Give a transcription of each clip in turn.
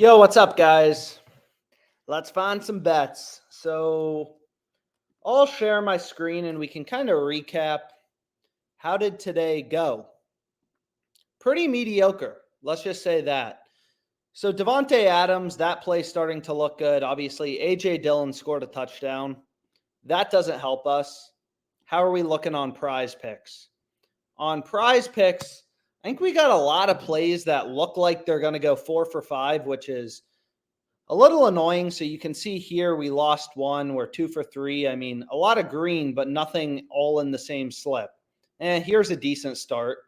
Yo, what's up, guys? Let's find some bets. So I'll share my screen and we can kind of recap. How did today go? Pretty mediocre. Let's just say that. So Devontae Adams, that play starting to look good. Obviously, A.J. Dillon scored a touchdown. That doesn't help us. How are we looking on PrizePicks? On PrizePicks, I think we got a lot of plays that look like they're going to go 4 for 5, which is a little annoying. So you can see here we lost one. We're 2 for 3. I mean, a lot of green, but nothing all in the same slip. And here's a decent start.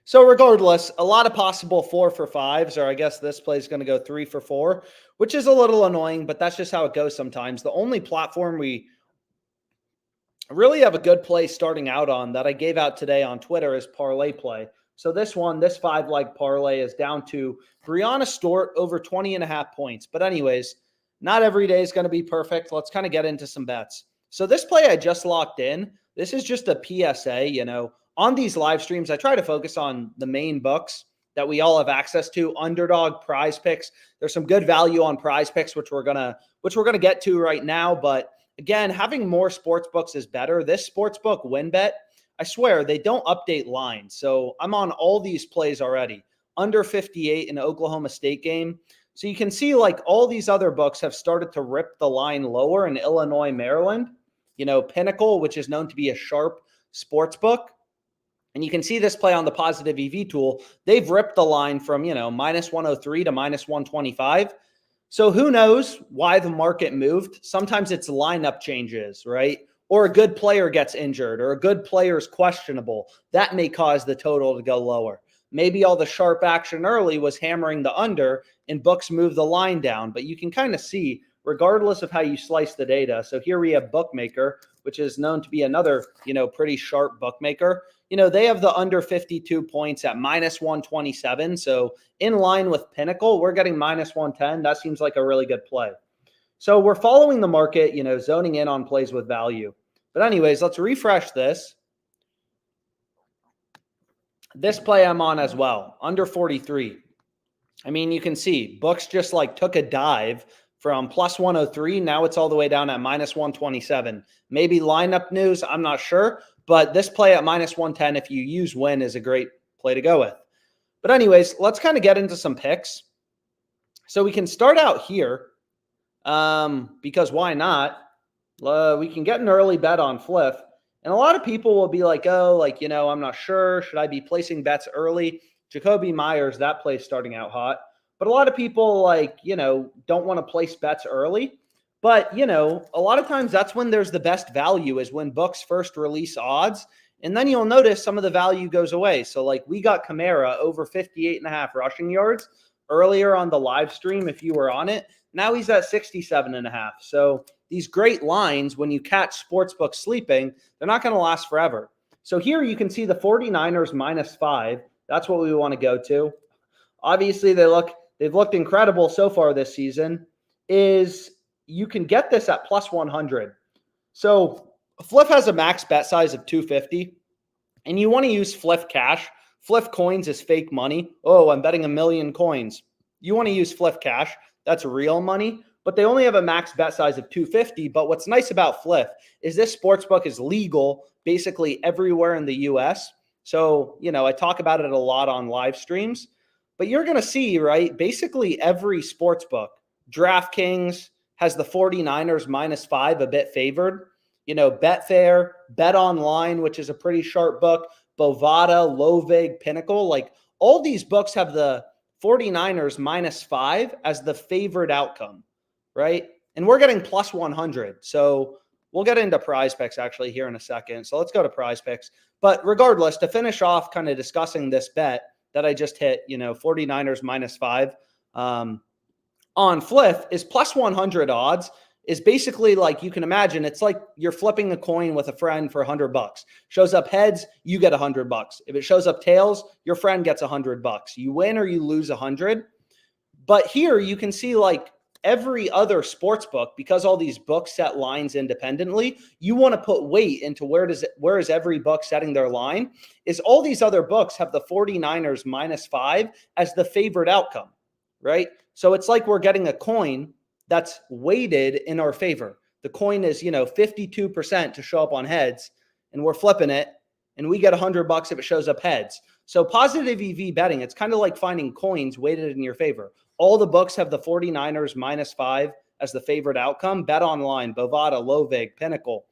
So regardless, a lot of possible 4 for 5s, or I guess this play is going to go 3 for 4, which is a little annoying, but that's just how it goes sometimes. The only platform we really have a good play starting out on that I gave out today on Twitter is ParlayPlay. So this 5-leg parlay is down to Brianna Stewart over 20.5 points. But anyways, not every day is going to be perfect. Let's kind of get into some bets. So this play I just locked in. This is just a PSA, on these live streams, I try to focus on the main books that we all have access to. Underdog, PrizePicks. There's some good value on PrizePicks, which we're gonna get to right now. But again, having more sports books is better. This sportsbook WinBet, I swear they don't update lines. So I'm on all these plays already. Under 58 in Oklahoma State game. So you can see like all these other books have started to rip the line lower in Illinois, Maryland. Pinnacle, which is known to be a sharp sports book. And you can see this play on the positive EV tool. They've ripped the line from, minus 103 to minus 125. So who knows why the market moved? Sometimes it's lineup changes, right? Or a good player gets injured or a good player is questionable. That may cause the total to go lower. Maybe all the sharp action early was hammering the under and books move the line down. But you can kind of see, regardless of how you slice the data. So here we have Bookmaker, which is known to be another, pretty sharp bookmaker. They have the under 52 points at minus 127. So in line with Pinnacle, we're getting minus 110. That seems like a really good play. So we're following the market, zoning in on plays with value. But anyways, let's refresh this. This play I'm on as well, under 43. I mean, you can see books just like took a dive from plus 103. Now it's all the way down at minus 127. Maybe lineup news, I'm not sure. But this play at minus 110, if you use win, is a great play to go with. But anyways, let's kind of get into some picks. So we can start out here because why not? We can get an early bet on Fliff. And a lot of people will be like, I'm not sure. Should I be placing bets early? Jacoby Myers, that play starting out hot. But a lot of people don't want to place bets early. But, a lot of times that's when there's the best value is when books first release odds. And then you'll notice some of the value goes away. So like we got Kamara over 58.5 rushing yards earlier on the live stream if you were on it. Now he's at 67.5. So these great lines, when you catch sportsbooks sleeping, they're not going to last forever. So here you can see the 49ers minus 5. That's what we want to go to. Obviously, they've looked incredible so far this season. You can get this at plus 100. So Fliff has a max bet size of 250, and you want to use Fliff Cash. Fliff Coins is fake money. Oh, I'm betting 1 million coins. You want to use Fliff Cash. That's real money, but they only have a max bet size of 250. But what's nice about Fliff is this sportsbook is legal basically everywhere in the U.S. So, I talk about it a lot on live streams, but you're going to see, right, basically every sportsbook, DraftKings has the 49ers minus 5 a bit favored. Betfair, Bet Online, which is a pretty sharp book, Bovada, Lovig, Pinnacle, like all these books have the 49ers minus 5 as the favored outcome, right? And we're getting plus 100. So we'll get into PrizePicks actually here in a second. So let's go to PrizePicks. But regardless, to finish off kind of discussing this bet that I just hit, 49ers minus 5 on Fliff is plus 100 odds is basically like you can imagine. It's like you're flipping a coin with a friend for $100. Shows up heads, you get $100. If it shows up tails, your friend gets $100. You win or you lose 100. But here you can see like every other sports book, because all these books set lines independently, you want to put weight into where is every book setting their line, is all these other books have the 49ers -5 as the favored outcome, right? So it's like we're getting a coin that's weighted in our favor. The coin is, 52% to show up on heads, and we're flipping it, and we get $100 if it shows up heads. So positive EV betting, it's kind of like finding coins weighted in your favor. All the books have the 49ers -5 as the favorite outcome. Bet Online, Bovada, Lovig, Pinnacle.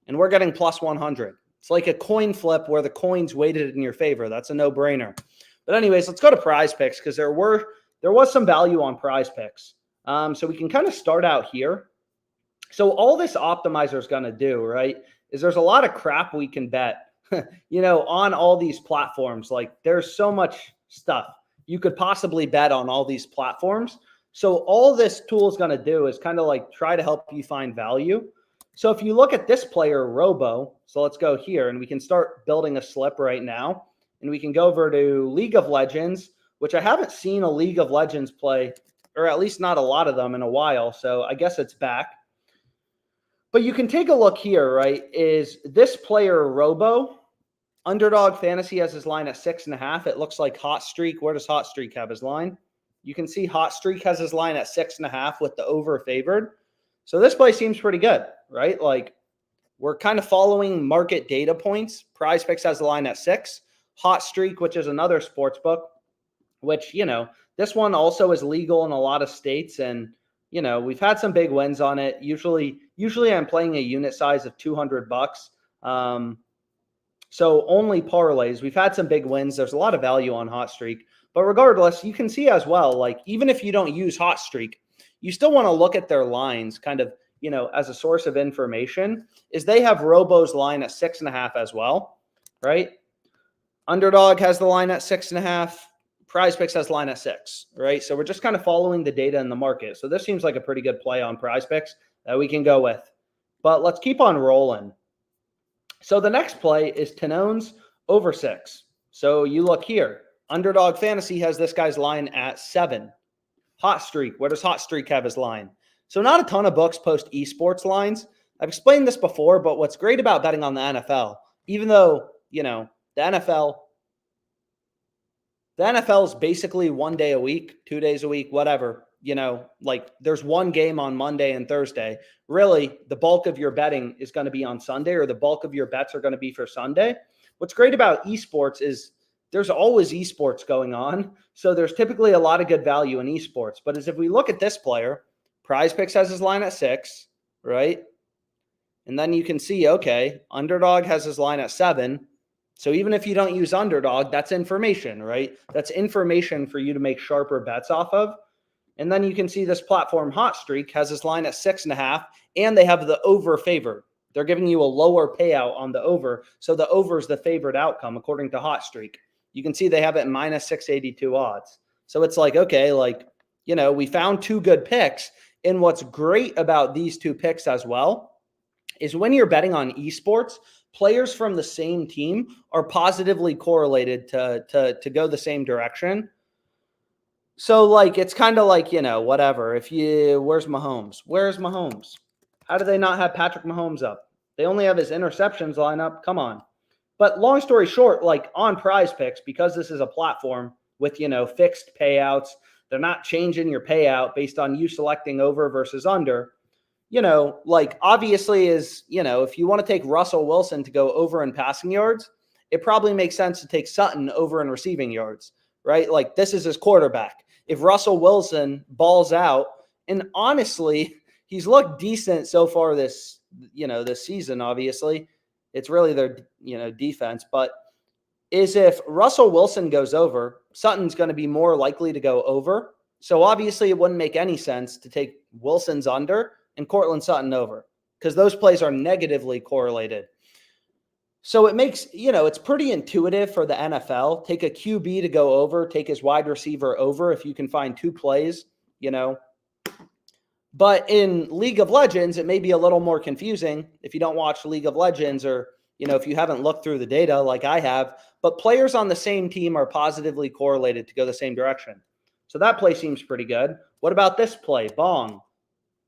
And we're getting +100. It's like a coin flip where the coin's weighted in your favor. That's a no-brainer. But anyways, let's go to PrizePicks because there was some value on PrizePicks. So we can kind of start out here. So all this optimizer is going to do, right, is there's a lot of crap we can bet, on all these platforms. Like there's so much stuff you could possibly bet on all these platforms. So all this tool is going to do is kind of like try to help you find value. So if you look at this player, Robo, so let's go here and we can start building a slip right now. And we can go over to League of Legends, which I haven't seen a League of Legends play, or at least not a lot of them in a while. So I guess it's back. But you can take a look here, right? Is this player Robo? Underdog Fantasy has his line at 6.5. It looks like Hot Streak. Where does Hot Streak have his line? You can see Hot Streak has his line at 6.5 with the over favored. So this play seems pretty good, right? Like we're kind of following market data points. PrizePicks has the line at 6. Hot Streak, which is another sports book, which, this one also is legal in a lot of states. And, we've had some big wins on it. Usually I'm playing a unit size of $200. So only parlays. We've had some big wins. There's a lot of value on Hot Streak. But regardless, you can see as well, like even if you don't use Hot Streak, you still want to look at their lines kind of, as a source of information, is they have Robo's line at 6.5 as well, right? Underdog has the line at 6.5. PrizePicks has line at 6, right? So we're just kind of following the data in the market. So this seems like a pretty good play on PrizePicks that we can go with. But let's keep on rolling. So the next play is Tanone's over 6. So you look here. Underdog Fantasy has this guy's line at 7. Hot Streak. Where does Hot Streak have his line? So not a ton of books post eSports lines. I've explained this before, but what's great about betting on the NFL, even though, the NFL is basically 1 day a week, 2 days a week, whatever. Like there's one game on Monday and Thursday. Really, the bulk of your betting is going to be on Sunday, or the bulk of your bets are going to be for Sunday. What's great about esports is there's always esports going on. So there's typically a lot of good value in esports. But as if we look at this player, PrizePicks has his line at 6, right? And then you can see, okay, Underdog has his line at 7. So even if you don't use Underdog, that's information, right? That's information for you to make sharper bets off of. And then you can see this platform Hot Streak has this line at 6.5, and they have the over favored. They're giving you a lower payout on the over. So the over is the favored outcome according to Hot Streak. You can see they have it -682 odds. So it's like, okay, we found 2 good picks. And what's great about these 2 picks as well is when you're betting on esports, players from the same team are positively correlated to go the same direction. So it's kind of like, whatever. Where's Mahomes? Where's Mahomes? How do they not have Patrick Mahomes up? They only have his interceptions line up. Come on. But long story short, on PrizePicks, because this is a platform with, fixed payouts, they're not changing your payout based on you selecting over versus under. Obviously is, if you want to take Russell Wilson to go over in passing yards, it probably makes sense to take Sutton over in receiving yards, right? This is his quarterback. If Russell Wilson balls out, and honestly, he's looked decent so far this season, obviously. It's really their, defense. But if Russell Wilson goes over, Sutton's going to be more likely to go over. So obviously it wouldn't make any sense to take Wilson's under and Cortland Sutton over because those plays are negatively correlated. So it makes, it's pretty intuitive for the NFL. Take a QB to go over, take his wide receiver over if you can find 2 plays, But in League of Legends, it may be a little more confusing if you don't watch League of Legends or, if you haven't looked through the data like I have. But players on the same team are positively correlated to go the same direction. So that play seems pretty good. What about this play? Bong.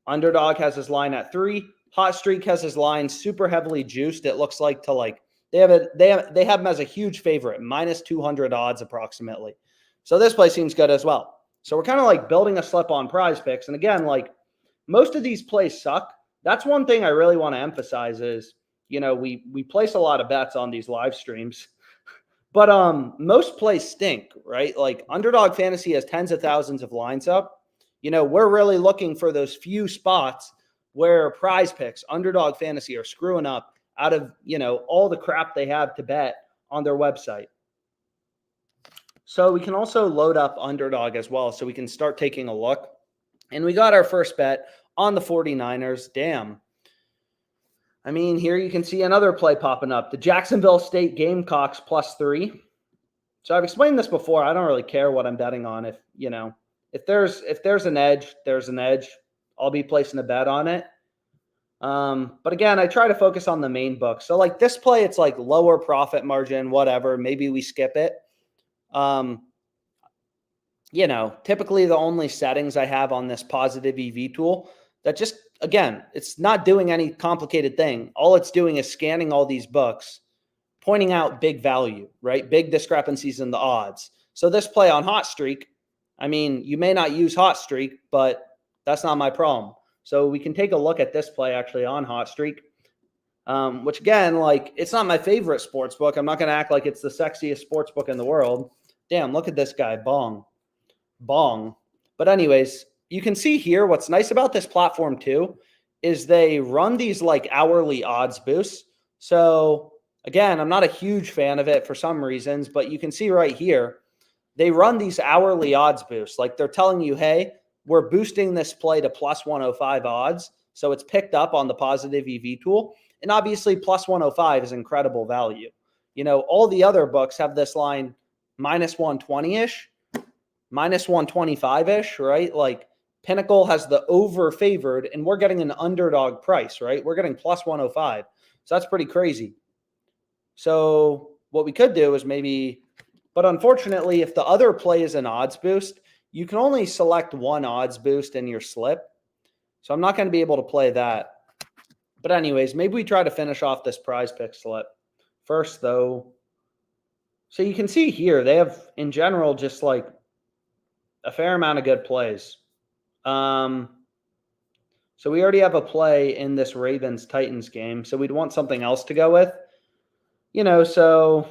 Underdog has his line at 3. Hot Streak has his line super heavily juiced. It looks like they have him as a huge favorite, minus 200 odds approximately. So this play seems good as well. So we're kind of like building a slip on PrizePicks. And again, like most of these plays suck. That's one thing I really want to emphasize is, we place a lot of bets on these live streams, but most plays stink, right? Like Underdog Fantasy has tens of thousands of lines up. We're really looking for those few spots where PrizePicks, Underdog Fantasy are screwing up out of, all the crap they have to bet on their website. So we can also load up Underdog as well, so we can start taking a look. And we got our first bet on the 49ers. Damn. I mean, here you can see another play popping up. The Jacksonville State Gamecocks +3. So I've explained this before. I don't really care what I'm betting on. If there's an edge, there's an edge. I'll be placing a bet on it. But again, I try to focus on the main book. So like this play, it's like lower profit margin, whatever. Maybe we skip it. Typically the only settings I have on this positive EV tool that just, again, it's not doing any complicated thing. All it's doing is scanning all these books, pointing out big value, right? Big discrepancies in the odds. So this play on Hot Streak, I mean, you may not use Hot Streak, but that's not my problem. So we can take a look at this play actually on Hot Streak, which again, like it's not my favorite sports book. I'm not going to act like it's the sexiest sports book in the world. Damn, look at this guy, Bong. But anyways, you can see here what's nice about this platform too is they run these like hourly odds boosts. So again, I'm not a huge fan of it for some reasons, but you can see right here, they run these hourly odds boosts. Like they're telling you, hey, we're boosting this play to +105 odds. So it's picked up on the positive EV tool. And obviously +105 is incredible value. All the other books have this line -120-ish, -125-ish, right? Like Pinnacle has the over favored and we're getting an underdog price, right? We're getting +105. So that's pretty crazy. So what we could do is but unfortunately, if the other play is an odds boost, you can only select one odds boost in your slip. So I'm not going to be able to play that. But anyways, maybe we try to finish off this PrizePicks slip. First, though, so you can see here, they have, in general, just like a fair amount of good plays. So we already have a play in this Ravens-Titans game. So we'd want something else to go with. So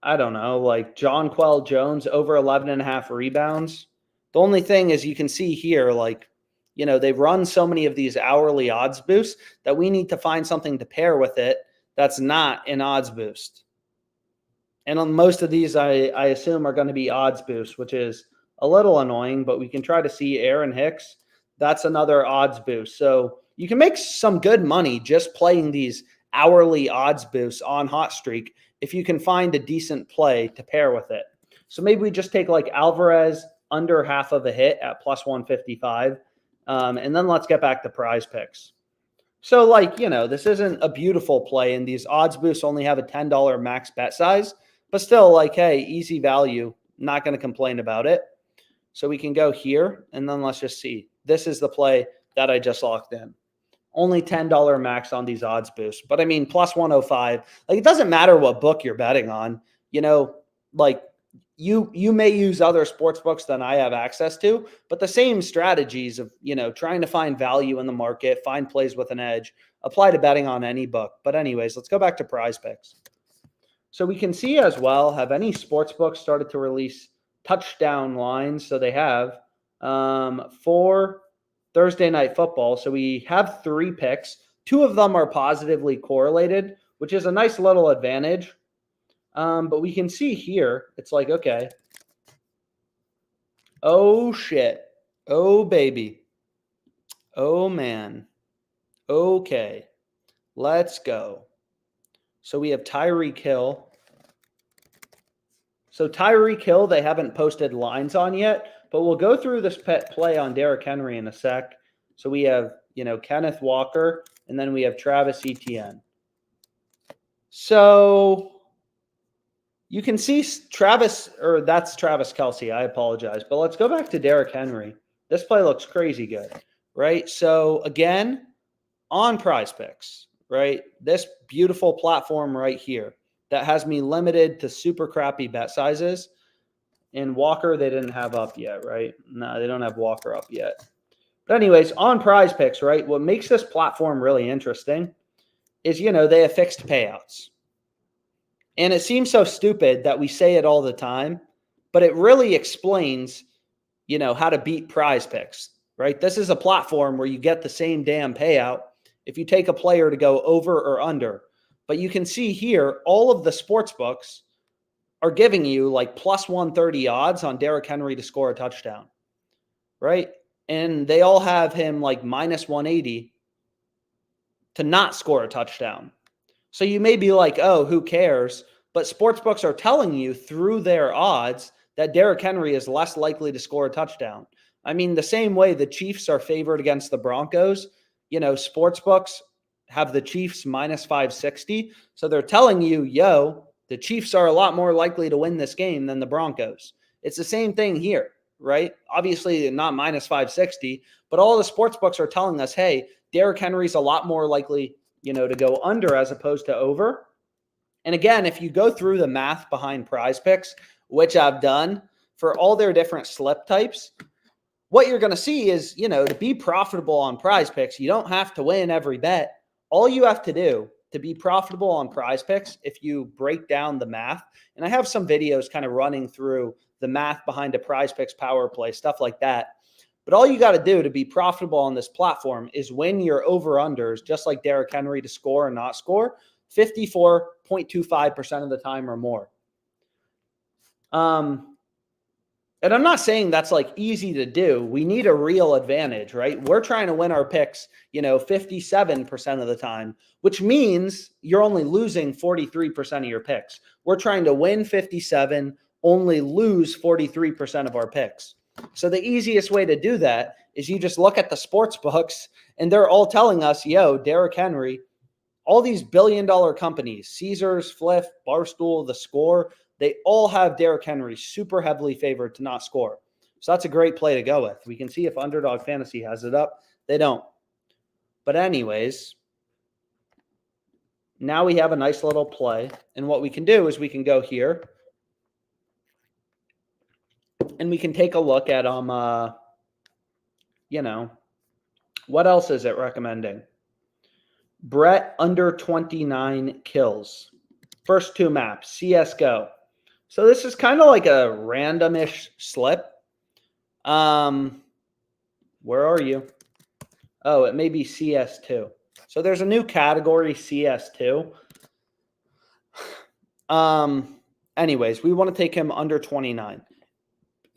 I don't know, like Jonquel Jones over 11.5 rebounds. The only thing is you can see here, like, they've run so many of these hourly odds boosts that we need to find something to pair with it that's not an odds boost. And on most of these, I assume are going to be odds boosts, which is a little annoying, but we can try to see Aaron Hicks. That's another odds boost. So you can make some good money just playing these hourly odds boosts on Hot Streak if you can find a decent play to pair with it. So maybe we just take like Alvarez under half of a hit at +155. And then let's get back to PrizePicks. So like, this isn't a beautiful play and these odds boosts only have a $10 max bet size, but still like, hey, easy value, not going to complain about it. So we can go here and then let's just see. This is the play that I just locked in. Only $10 max on these odds boosts. But I mean, +105, like it doesn't matter what book you're betting on, like you may use other sports books than I have access to, but the same strategies of, trying to find value in the market, find plays with an edge, apply to betting on any book. But anyways, let's go back to PrizePicks. So we can see as well, have any sports books started to release touchdown lines? So they have for Thursday Night Football. So we have 3 picks. 2 of them are positively correlated, which is a nice little advantage. But we can see here, it's like, okay. Oh, shit. Oh, baby. Oh, man. Okay. Let's go. So we have Tyreek Hill. So Tyreek Hill, they haven't posted lines on yet, but we'll go through this play on Derrick Henry in a sec. So we have, Kenneth Walker, and then we have Travis Etienne. So you can see Travis, or that's Travis Kelce. I apologize. But let's go back to Derrick Henry. This play looks crazy good, right? So again, on PrizePicks, right? This beautiful platform right here that has me limited to super crappy bet sizes. And Walker, they didn't have up yet, right? No, they don't have Walker up yet. But anyways, on PrizePicks, right, what makes this platform really interesting is, they have fixed payouts. And it seems so stupid that we say it all the time, but it really explains, how to beat PrizePicks, right? This is a platform where you get the same damn payout if you take a player to go over or under. But you can see here, all of the sports books are giving you like plus 130 odds on Derrick Henry to score a touchdown, right? And they all have him like minus 180 to not score a touchdown. So you may be like, oh, who cares? But sportsbooks are telling you through their odds that Derrick Henry is less likely to score a touchdown. I mean, the same way the Chiefs are favored against the Broncos, sportsbooks have the Chiefs minus 560. So they're telling you, the Chiefs are a lot more likely to win this game than the Broncos. It's the same thing here, right? Obviously not minus 560, but all the sportsbooks are telling us, hey, Derrick Henry's a lot more likely to go under as opposed to over. And again, if you go through the math behind PrizePicks, which I've done for all their different slip types, what you're going to see is, to be profitable on PrizePicks, you don't have to win every bet. All you have to do to be profitable on PrizePicks, if you break down the math, and I have some videos kind of running through the math behind a PrizePicks power play, stuff like that. But all you got to do to be profitable on this platform is win your over-unders, just like Derrick Henry to score or not score, 54.25% of the time or more. And I'm not saying that's like easy to do. We need a real advantage, right? We're trying to win our picks, 57% of the time, which means you're only losing 43% of your picks. We're trying to win 57, only lose 43% of our picks. So the easiest way to do that is you just look at the sports books and they're all telling us, Derrick Henry, all these billion-dollar companies, Caesars, Fliff, Barstool, The Score, they all have Derrick Henry super heavily favored to not score. So that's a great play to go with. We can see if Underdog Fantasy has it up. They don't. But anyways, now we have a nice little play. And what we can do is we can go here and we can take a look at, what else is it recommending? Brett under 29 kills. First two maps, CSGO. So this is kind of like a randomish slip. Where are you? Oh, it may be CS2. So there's a new category, CS2. Anyways, we want to take him under 29.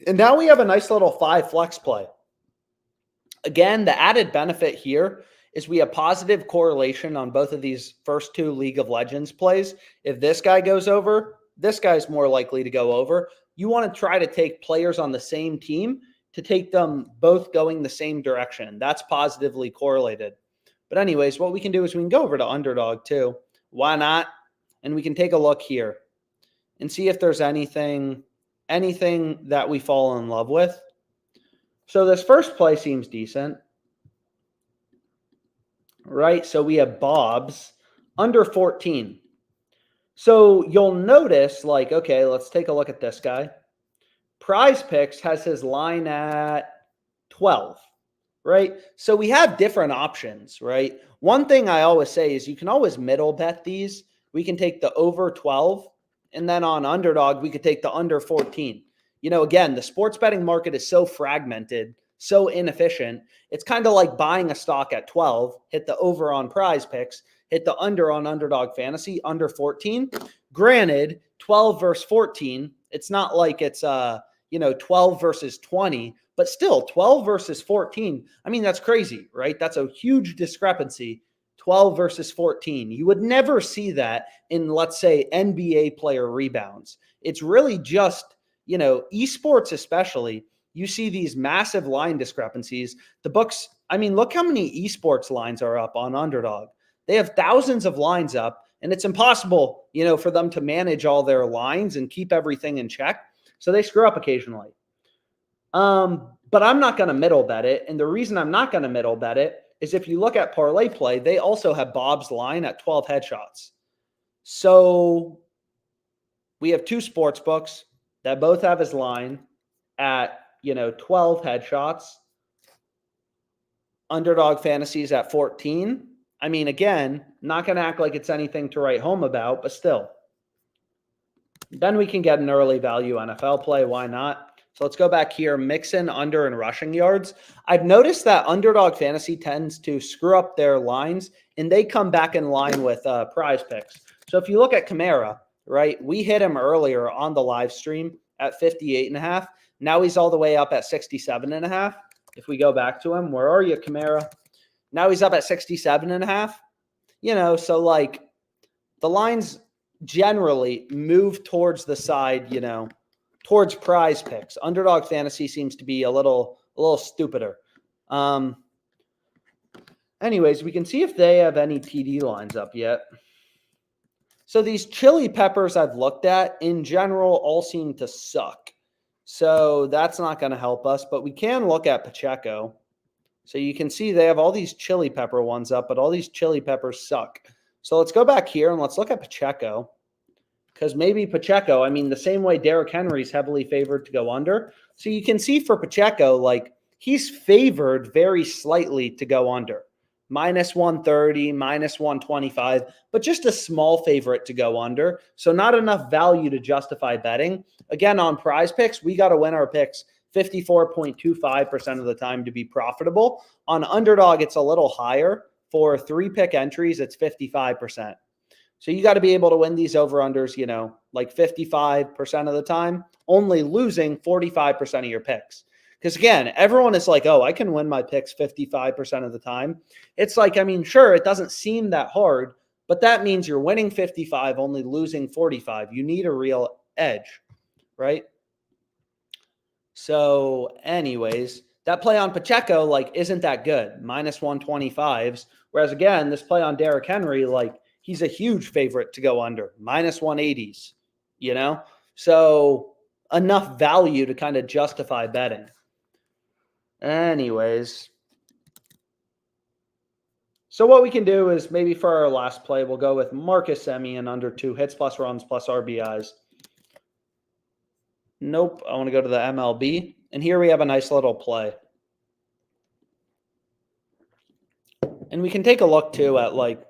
And now we have a nice little 5 flex play. Again, the added benefit here is we have positive correlation on both of these first two League of Legends plays. If this guy goes over, this guy's more likely to go over. You want to try to take players on the same team to take them both going the same direction. That's positively correlated. But anyways, what we can do is we can go over to Underdog too. Why not? And we can take a look here and see if there's anything that we fall in love with. So this first play seems decent, right? So we have Bob's under 14. So you'll notice, like, okay, let's take a look at this guy. PrizePicks has his line at 12, right? So we have different options, right? One thing I always say is you can always middle bet these. We can take the over 12, and then on Underdog, we could take the under 14. Again, the sports betting market is so fragmented, so inefficient. It's kind of like buying a stock at 12, hit the over on PrizePicks, hit the under on Underdog Fantasy, under 14. Granted, 12 versus 14, it's not like it's 12 versus 20, but still 12 versus 14. I mean, that's crazy, right? That's a huge discrepancy. 12 versus 14. You would never see that in, let's say, NBA player rebounds. It's really just, eSports especially, you see these massive line discrepancies. The books, I mean, look how many eSports lines are up on Underdog. They have thousands of lines up, And it's impossible, for them to manage all their lines and keep everything in check. So they screw up occasionally. But I'm not going to middle bet it. And the reason I'm not going to middle bet it is if you look at ParlayPlay, they also have Bob's line at 12 headshots. So we have two sports books that both have his line at, 12 headshots. Underdog Fantasies at 14. I mean, again, not going to act like it's anything to write home about, but still. Then we can get an early value NFL play. Why not? So let's go back here. Mixon, under, and rushing yards. I've noticed that Underdog Fantasy tends to screw up their lines, and they come back in line with PrizePicks. So if you look at Kamara, right, we hit him earlier on the live stream at 58.5. Now he's all the way up at 67.5. If we go back to him, where are you, Kamara? Now he's up at 67.5. So like the lines generally move towards the side, towards PrizePicks. Underdog Fantasy seems to be a little stupider. Anyways, we can see if they have any TD lines up yet. So these chili peppers I've looked at in general all seem to suck. So that's not going to help us, but we can look at Pacheco. So you can see they have all these chili pepper ones up, but all these chili peppers suck. So let's go back here and let's look at Pacheco. Because maybe Pacheco, I mean, the same way Derrick Henry's heavily favored to go under. So you can see for Pacheco, like he's favored very slightly to go under. -130, -125, but just a small favorite to go under. So not enough value to justify betting. Again, on PrizePicks, we got to win our picks 54.25% of the time to be profitable. On Underdog, it's a little higher. For 3-pick entries, it's 55%. So you got to be able to win these over-unders, like 55% of the time, only losing 45% of your picks. Because again, everyone is like, oh, I can win my picks 55% of the time. It's like, I mean, sure, it doesn't seem that hard, but that means you're winning 55, only losing 45. You need a real edge, right? So anyways, that play on Pacheco, like, isn't that good. -125s. Whereas again, this play on Derrick Henry, like, he's a huge favorite to go under. -180s, So enough value to kind of justify betting. Anyways. So what we can do is maybe for our last play, we'll go with Marcus Semien under 2 hits plus runs plus RBIs. Nope. I want to go to the MLB. And here we have a nice little play. And we can take a look too at like,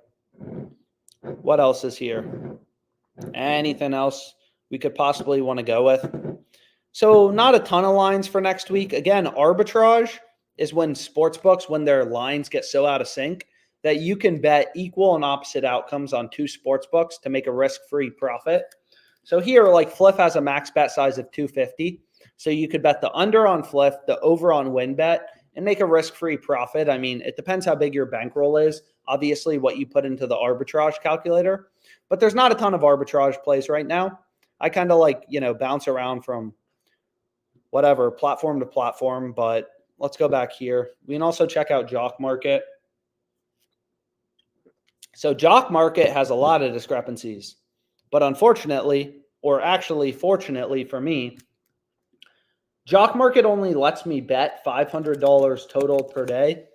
what else is here? Anything else we could possibly want to go with? So not a ton of lines for next week. Again, arbitrage is when sportsbooks, when their lines get so out of sync that you can bet equal and opposite outcomes on 2 sportsbooks to make a risk-free profit. So here, like Fliff has a max bet size of 250. So you could bet the under on Fliff, the over on WinBet, and make a risk-free profit. I mean, it depends how big your bankroll is. Obviously, what you put into the arbitrage calculator. But there's not a ton of arbitrage plays right now. I kind of like, bounce around from whatever, platform to platform, but let's go back here. We can also check out JockMKT. So JockMKT has a lot of discrepancies, but unfortunately, or actually fortunately for me, JockMKT only lets me bet $500 total per day,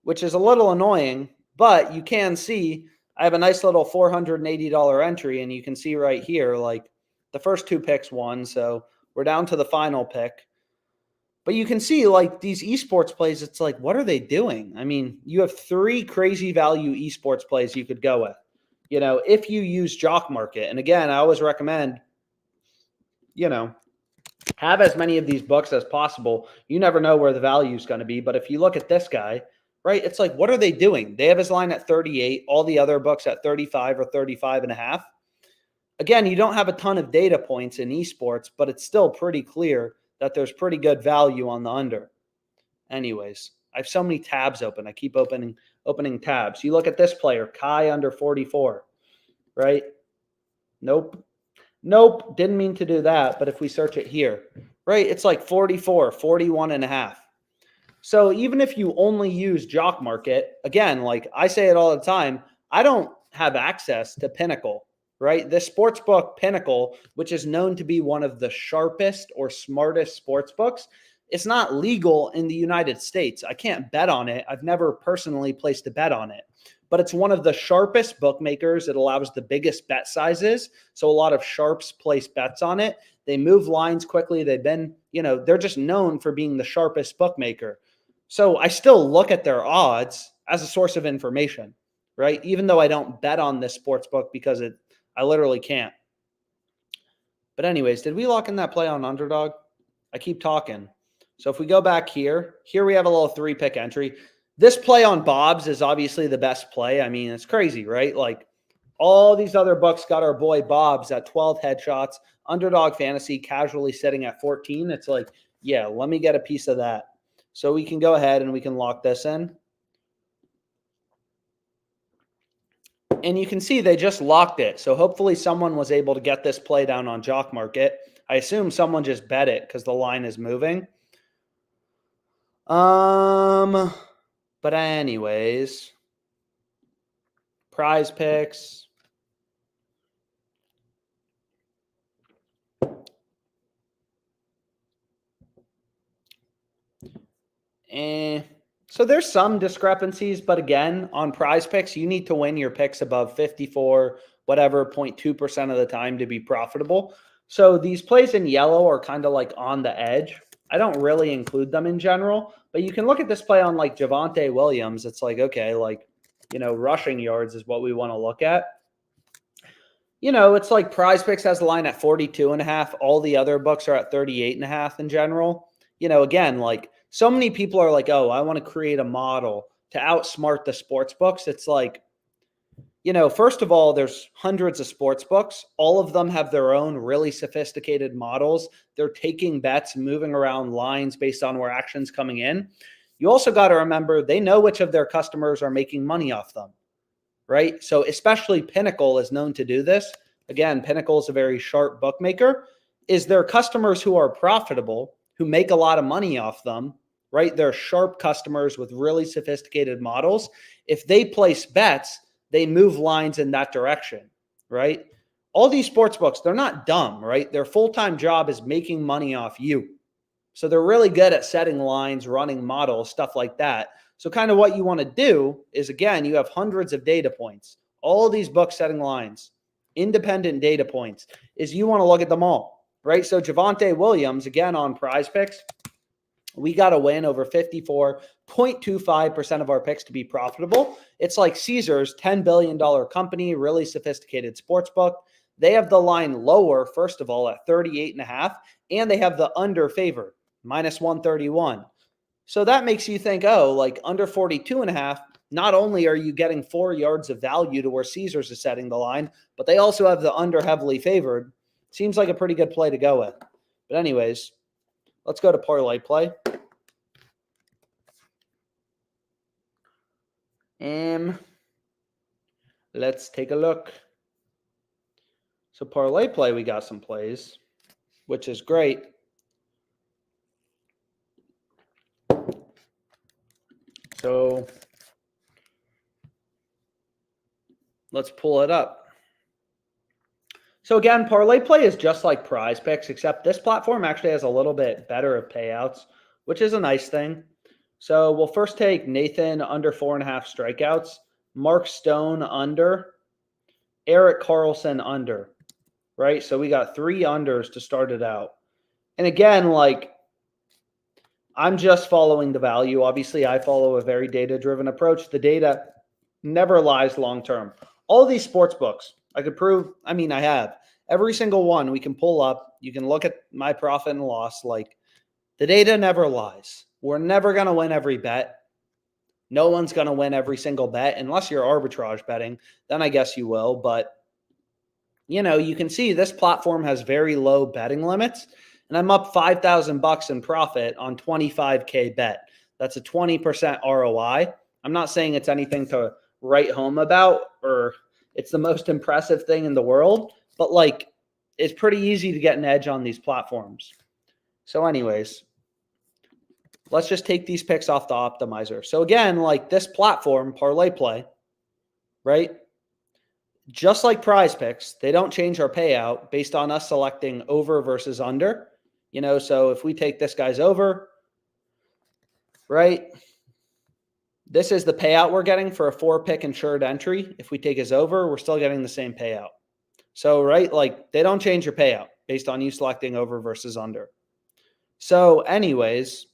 which is a little annoying, but you can see I have a nice little $480 entry, and you can see right here, like the first 2 picks won, so we're down to the final pick. But you can see, like, these esports plays, it's like, what are they doing? I mean, you have 3 crazy value esports plays you could go with, if you use JockMKT. And again, I always recommend, have as many of these books as possible. You never know where the value is going to be. But if you look at this guy, right, it's like, what are they doing? They have his line at 38, all the other books at 35 or 35.5. Again, you don't have a ton of data points in esports, but it's still pretty clear that there's pretty good value on the under. Anyways, I have so many tabs open. I keep opening tabs. You look at this player, Kai under 44, right? Nope. Didn't mean to do that. But if we search it here, right, it's like 44, 41.5. So even if you only use JockMKT, again, like I say it all the time, I don't have access to Pinnacle, right? This sportsbook Pinnacle, which is known to be one of the sharpest or smartest sports books, it's not legal in the United States. I can't bet on it. I've never personally placed a bet on it, but it's one of the sharpest bookmakers. It allows the biggest bet sizes. So a lot of sharps place bets on it. They move lines quickly. They've been, they're just known for being the sharpest bookmaker. So I still look at their odds as a source of information, right? Even though I don't bet on this sports book because I literally can't. But anyways, did we lock in that play on Underdog? I keep talking. So if we go back here we have a little 3-pick entry. This play on Bob's is obviously the best play. I mean, it's crazy, right? Like all these other books got our boy Bob's at 12 headshots, Underdog Fantasy casually sitting at 14. It's like, yeah, let me get a piece of that. So we can go ahead and we can lock this in. And you can see they just locked it. So hopefully someone was able to get this play down on Jock Market. I assume someone just bet it because the line is moving. But anyways, PrizePicks. So there's some discrepancies, but again, on PrizePicks, you need to win your picks above 54, whatever, 0.2% of the time to be profitable. So these plays in yellow are kind of like on the edge. I don't really include them in general, but you can look at this play on like Javonte Williams. It's like, okay, like, rushing yards is what we want to look at. It's like PrizePicks has the line at 42.5. All the other books are at 38.5 in general. Again, like so many people are like, oh, I want to create a model to outsmart the sports books. It's like, first of all, there's hundreds of sports books. All of them have their own really sophisticated models. They're taking bets, moving around lines based on where action's coming in. You also got to remember they know which of their customers are making money off them, right? So especially Pinnacle is known to do this. Again, Pinnacle is a very sharp bookmaker. Is there customers who are profitable, who make a lot of money off them, right? They're sharp customers with really sophisticated models. If they place bets, they move lines in that direction, right? All these sports books, they're not dumb, right? Their full-time job is making money off you. So they're really good at setting lines, running models, stuff like that. So kind of what you want to do is, again, you have hundreds of data points. All of these books setting lines, independent data points, is you want to look at them all, right? So Javonte Williams, again, on PrizePicks, we got to win over 54.25% of our picks to be profitable. It's like Caesars, $10 billion company, really sophisticated sports book. They have the line lower, first of all, at 38.5, and they have the under favored, -131. So that makes you think, oh, like under 42.5, not only are you getting 4 yards of value to where Caesars is setting the line, but they also have the under heavily favored. Seems like a pretty good play to go with. But anyways, let's go to ParlayPlay. Let's take a look. So ParlayPlay, we got some plays, which is great. So let's pull it up. So again, ParlayPlay is just like PrizePicks, except this platform actually has a little bit better of payouts, which is a nice thing. So we'll first take Nathan under 4.5 strikeouts, Mark Stone under, Eric Carlson under, right? So we got 3 unders to start it out. And again, like, I'm just following the value. Obviously, I follow a very data-driven approach. The data never lies long-term. All these sports books, I could prove, I mean, I have. Every single one we can pull up. You can look at my profit and loss. Like, the data never lies. We're never going to win every bet. No one's going to win every single bet unless you're arbitrage betting. Then I guess you will. But, you can see this platform has very low betting limits. And I'm up $5,000 in profit on 25K bet. That's a 20% ROI. I'm not saying it's anything to write home about or it's the most impressive thing in the world, but like it's pretty easy to get an edge on these platforms. So anyways, let's just take these picks off the optimizer. So again, like this platform, ParlayPlay, right? just like PrizePicks, they don't change our payout based on us selecting over versus under. So if we take this guy's over, right? This is the payout we're getting for a 4-pick insured entry. If we take his over, we're still getting the same payout. So, right, like they don't change your payout based on you selecting over versus under. So anyways,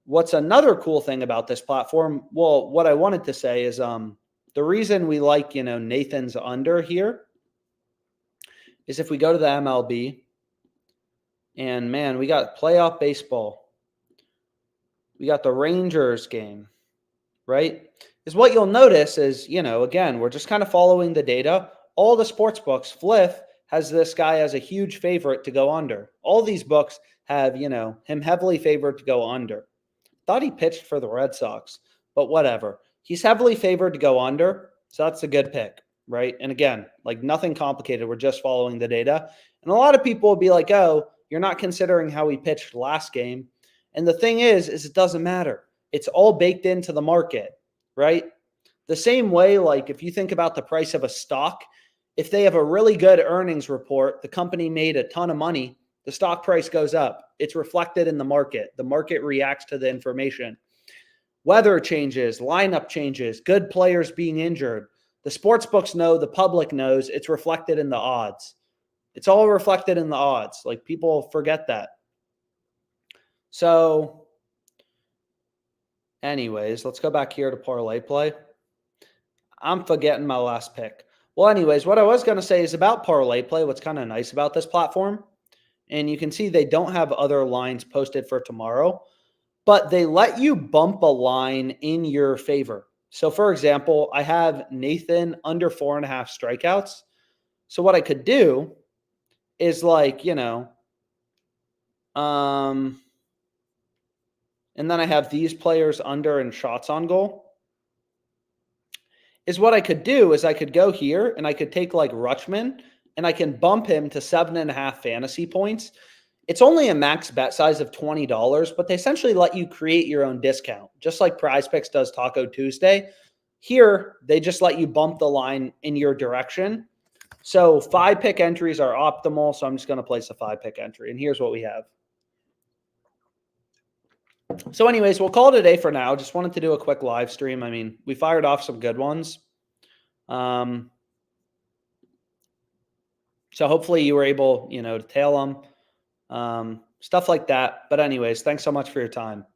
what's another cool thing about this platform? Well, what I wanted to say is the reason we like, Nathan's under here is if we go to the MLB and man, we got playoff baseball. We got the Rangers game, right? Is what you'll notice is, again, we're just kind of following the data. All the sports books, Fliff has this guy as a huge favorite to go under. All these books have, him heavily favored to go under. Thought he pitched for the Red Sox, but whatever. He's heavily favored to go under, so that's a good pick, right? And again, like nothing complicated. We're just following the data. And a lot of people will be like, oh, you're not considering how he pitched last game. And the thing is it doesn't matter. It's all baked into the market, right? The same way, like if you think about the price of a stock, if they have a really good earnings report, the company made a ton of money, the stock price goes up. It's reflected in the market. The market reacts to the information. Weather changes, lineup changes, good players being injured. The sports books know, the public knows, it's reflected in the odds. It's all reflected in the odds. Like people forget that. So anyways, let's go back here to ParlayPlay. I'm forgetting my last pick. Well, anyways, what I was going to say is about ParlayPlay, what's kind of nice about this platform, and you can see they don't have other lines posted for tomorrow, but they let you bump a line in your favor. So for example, I have Nathan under 4.5 strikeouts. So what I could do is like, and then I have these players under and shots on goal. Is what I could do is I could go here and I could take like Rutschman and I can bump him to 7.5 fantasy points. It's only a max bet size of $20, but they essentially let you create your own discount, just like PrizePicks does Taco Tuesday. Here, they just let you bump the line in your direction. So 5-pick entries are optimal, so I'm just going to place a 5-pick entry, and here's what we have. So anyways, we'll call it a day for now. Just wanted to do a quick live stream. I mean, we fired off some good ones. So hopefully you were able, to tail them, stuff like that. But anyways, thanks so much for your time.